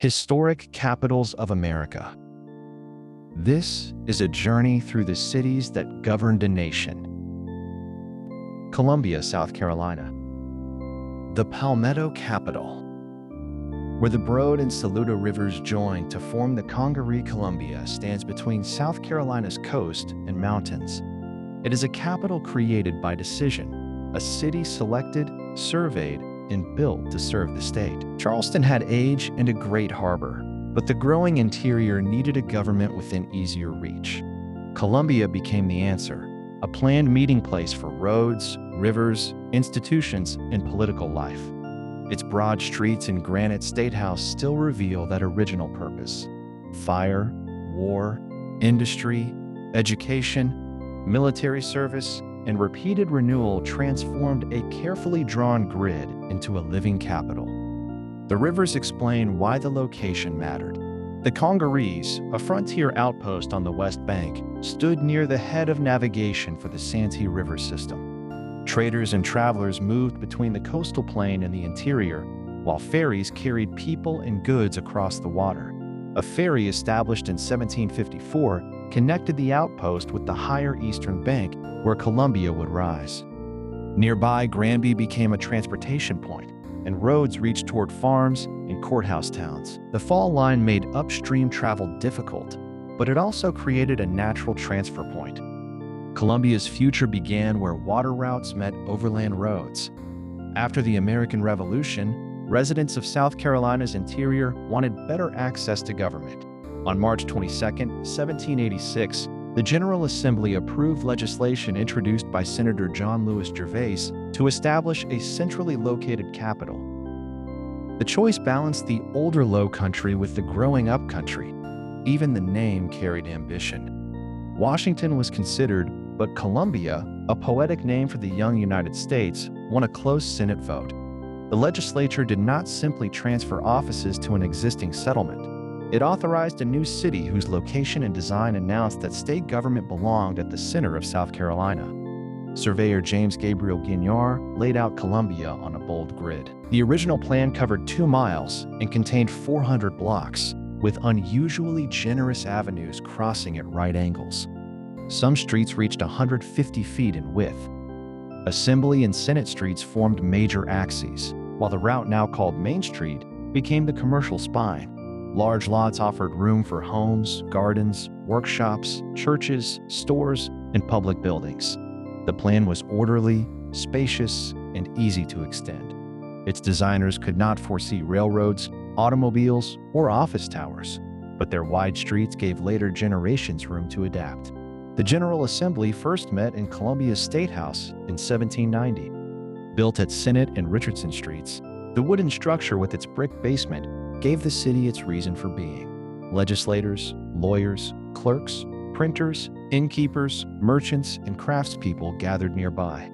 Historic Capitals of America. This is a journey through the cities that governed a nation. Columbia, South Carolina. The Palmetto Capital, where the Broad and Saluda Rivers join to form the Congaree. Columbia stands between South Carolina's coast and mountains. It is a capital created by decision, a city selected, surveyed, and built to serve the state. Charleston had age and a great harbor, but the growing interior needed a government within easier reach. Columbia became the answer, a planned meeting place for roads, rivers, institutions, and political life. Its broad streets and granite statehouse still reveal that original purpose. Fire, war, industry, education, military service, and repeated renewal transformed a carefully drawn grid into a living capital. The rivers explain why the location mattered. The Congarees, a frontier outpost on the west bank, stood near the head of navigation for the Santee River system. Traders and travelers moved between the coastal plain and the interior, while ferries carried people and goods across the water. A ferry established in 1754 connected the outpost with the higher eastern bank, where Columbia would rise. Nearby, Granby became a transportation point, and roads reached toward farms and courthouse towns. The fall line made upstream travel difficult, but it also created a natural transfer point. Columbia's future began where water routes met overland roads. After the American Revolution, residents of South Carolina's interior wanted better access to government. On March 22, 1786, the General Assembly approved legislation introduced by Senator John Lewis Gervais to establish a centrally located capital. The choice balanced the older Low Country with the growing Up Country. Even the name carried ambition. Washington was considered, but Columbia, a poetic name for the young United States, won a close Senate vote. The legislature did not simply transfer offices to an existing settlement. It authorized a new city whose location and design announced that state government belonged at the center of South Carolina. Surveyor James Gabriel Guignard laid out Columbia on a bold grid. The original plan covered 2 miles and contained 400 blocks, with unusually generous avenues crossing at right angles. Some streets reached 150 feet in width. Assembly and Senate streets formed major axes, while the route now called Main Street became the commercial spine. Large lots offered room for homes, gardens, workshops, churches, stores, and public buildings. The plan was orderly, spacious, and easy to extend. Its designers could not foresee railroads, automobiles, or office towers, but their wide streets gave later generations room to adapt. The General Assembly first met in Columbia's State House in 1790. Built at Senate and Richardson Streets, the wooden structure with its brick basement gave the city its reason for being. Legislators, lawyers, clerks, printers, innkeepers, merchants, and craftspeople gathered nearby.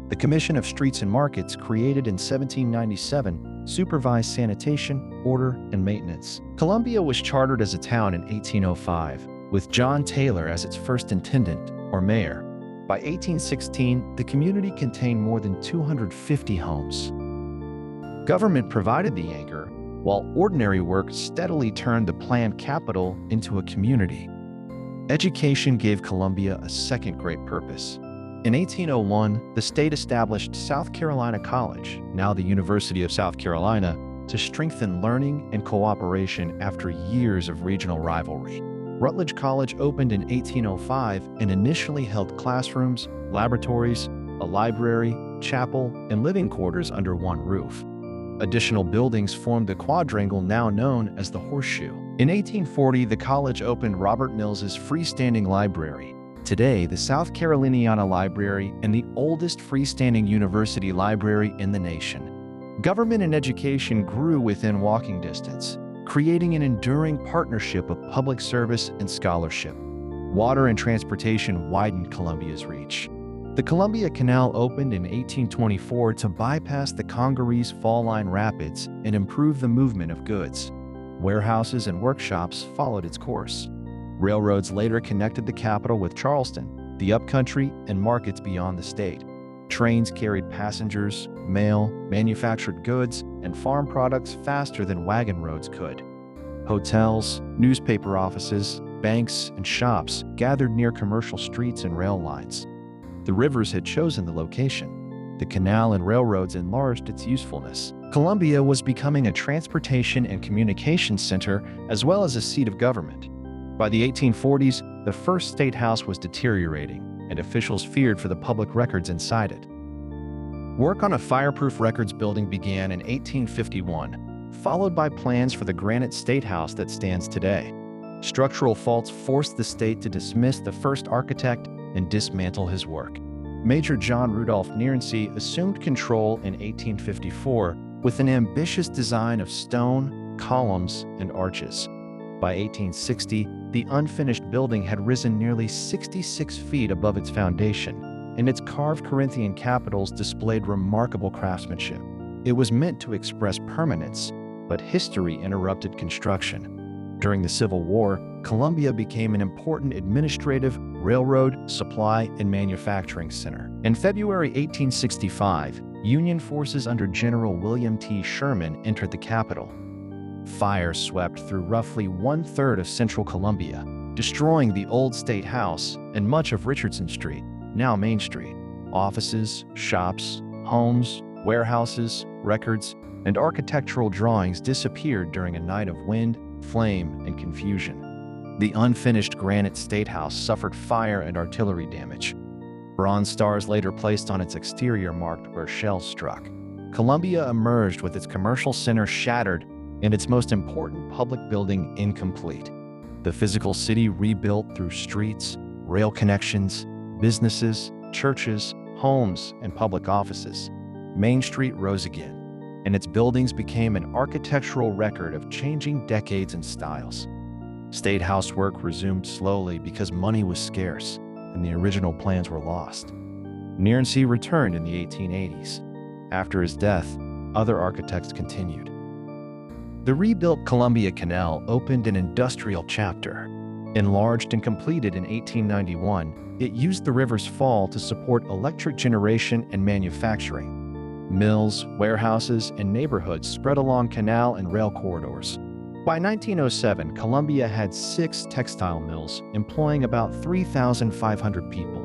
The Commission of Streets and Markets, created in 1797, supervised sanitation, order, and maintenance. Columbia was chartered as a town in 1805, with John Taylor as its first intendant, or mayor. By 1816, the community contained more than 250 homes. Government provided the anchor, while ordinary work steadily turned the planned capital into a community. Education gave Columbia a second great purpose. In 1801, the state established South Carolina College, now the University of South Carolina, to strengthen learning and cooperation after years of regional rivalry. Rutledge College opened in 1805 and initially held classrooms, laboratories, a library, chapel, and living quarters under one roof. Additional buildings formed the quadrangle now known as the Horseshoe. In 1840, the college opened Robert Mills's freestanding library, today the South Caroliniana Library and the oldest freestanding university library in the nation. Government and education grew within walking distance, creating an enduring partnership of public service and scholarship. Water and transportation widened Columbia's reach. The Columbia Canal opened in 1824 to bypass the Congaree's fall line rapids and improve the movement of goods. Warehouses and workshops followed its course. Railroads later connected the capital with Charleston, the upcountry, and markets beyond the state. Trains carried passengers, mail, manufactured goods, and farm products faster than wagon roads could. Hotels, newspaper offices, banks, and shops gathered near commercial streets and rail lines. The rivers had chosen the location. The canal and railroads enlarged its usefulness. Columbia was becoming a transportation and communications center as well as a seat of government. By the 1840s, the first State House was deteriorating, and officials feared for the public records inside it. Work on a fireproof records building began in 1851, followed by plans for the Granite State House that stands today. Structural faults forced the state to dismiss the first architect and dismantle his work. Major John Rudolph Nearensee assumed control in 1854 with an ambitious design of stone, columns, and arches. By 1860, the unfinished building had risen nearly 66 feet above its foundation, and its carved Corinthian capitals displayed remarkable craftsmanship. It was meant to express permanence, but history interrupted construction. During the Civil War, Columbia became an important administrative, railroad, supply, and manufacturing center. In February 1865, Union forces under General William T. Sherman entered the capital. Fire swept through roughly one-third of central Columbia, destroying the old State House and much of Richardson Street, now Main Street. Offices, shops, homes, warehouses, records, and architectural drawings disappeared during a night of wind, flame, and confusion. The unfinished Granite State House suffered fire and artillery damage. Bronze stars later placed on its exterior marked where shells struck. Columbia emerged with its commercial center shattered and its most important public building incomplete. The physical city rebuilt through streets, rail connections, businesses, churches, homes, and public offices. Main Street rose again, and its buildings became an architectural record of changing decades and styles. State House work resumed slowly because money was scarce, and the original plans were lost. Nearensee returned in the 1880s. After his death, other architects continued. The rebuilt Columbia Canal opened an industrial chapter. Enlarged and completed in 1891, it used the river's fall to support electric generation and manufacturing. Mills, warehouses, and neighborhoods spread along canal and rail corridors. By 1907, Columbia had 6 textile mills, employing about 3,500 people.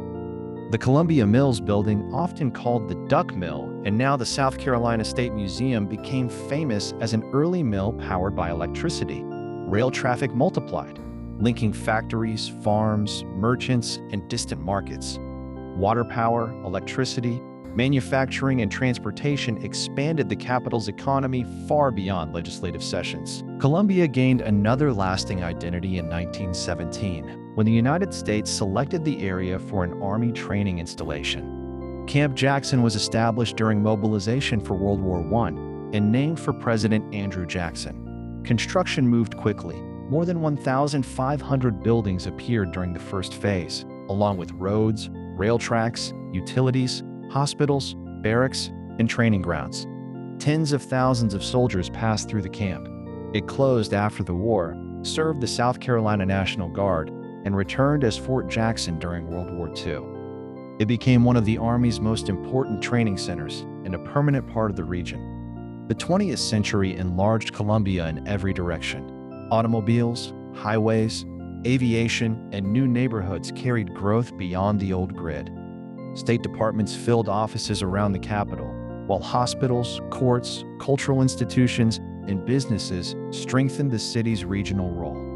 The Columbia Mills building, often called the Duck Mill and now the South Carolina State Museum, became famous as an early mill powered by electricity. Rail traffic multiplied, linking factories, farms, merchants, and distant markets. Water power, electricity, manufacturing, and transportation expanded the capital's economy far beyond legislative sessions. Columbia gained another lasting identity in 1917, when the United States selected the area for an Army training installation. Camp Jackson was established during mobilization for World War I and named for President Andrew Jackson. Construction moved quickly. More than 1,500 buildings appeared during the first phase, along with roads, rail tracks, utilities, hospitals, barracks, and training grounds. Tens of thousands of soldiers passed through the camp. It closed after the war, served the South Carolina National Guard, and returned as Fort Jackson during World War II. It became one of the Army's most important training centers and a permanent part of the region. The 20th century enlarged Columbia in every direction. Automobiles, highways, aviation, and new neighborhoods carried growth beyond the old grid. State departments filled offices around the capital, while hospitals, courts, cultural institutions, and businesses strengthened the city's regional role.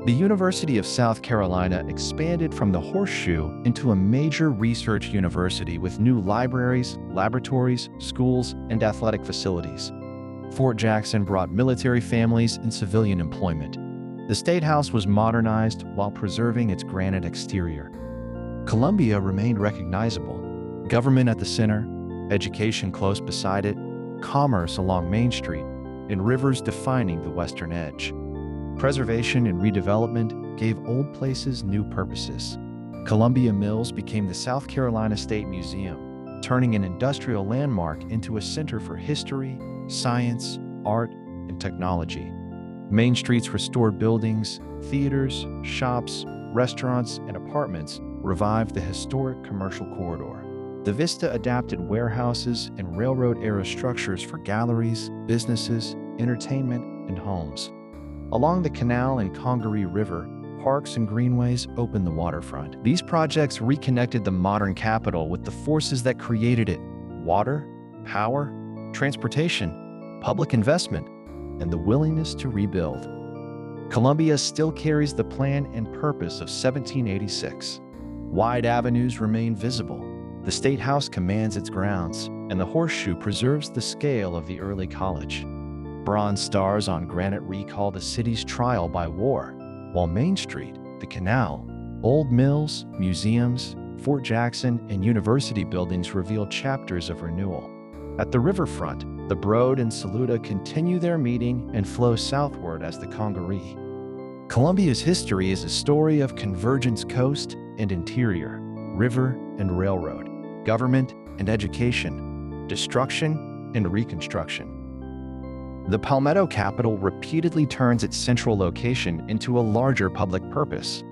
The University of South Carolina expanded from the Horseshoe into a major research university with new libraries, laboratories, schools, and athletic facilities. Fort Jackson brought military families and civilian employment. The State House was modernized while preserving its granite exterior. Columbia remained recognizable. Government at the center, education close beside it, commerce along Main Street, and rivers defining the western edge. Preservation and redevelopment gave old places new purposes. Columbia Mills became the South Carolina State Museum, turning an industrial landmark into a center for history, science, art, and technology. Main Street's restored buildings, theaters, shops, restaurants, and apartments revived the historic commercial corridor. The Vista adapted warehouses and railroad-era structures for galleries, businesses, entertainment, and homes. Along the canal and Congaree River, parks and greenways opened the waterfront. These projects reconnected the modern capital with the forces that created it: water, power, transportation, public investment, and the willingness to rebuild. Columbia still carries the plan and purpose of 1786. Wide avenues remain visible. The State House commands its grounds, and the Horseshoe preserves the scale of the early college. Bronze stars on granite recall the city's trial by war, while Main Street, the canal, old mills, museums, Fort Jackson, and university buildings reveal chapters of renewal. At the riverfront, the Broad and Saluda continue their meeting and flow southward as the Congaree. Columbia's history is a story of convergence: coast and interior, river and railroad, government and education, destruction and reconstruction. The Palmetto Capital repeatedly turns its central location into a larger public purpose.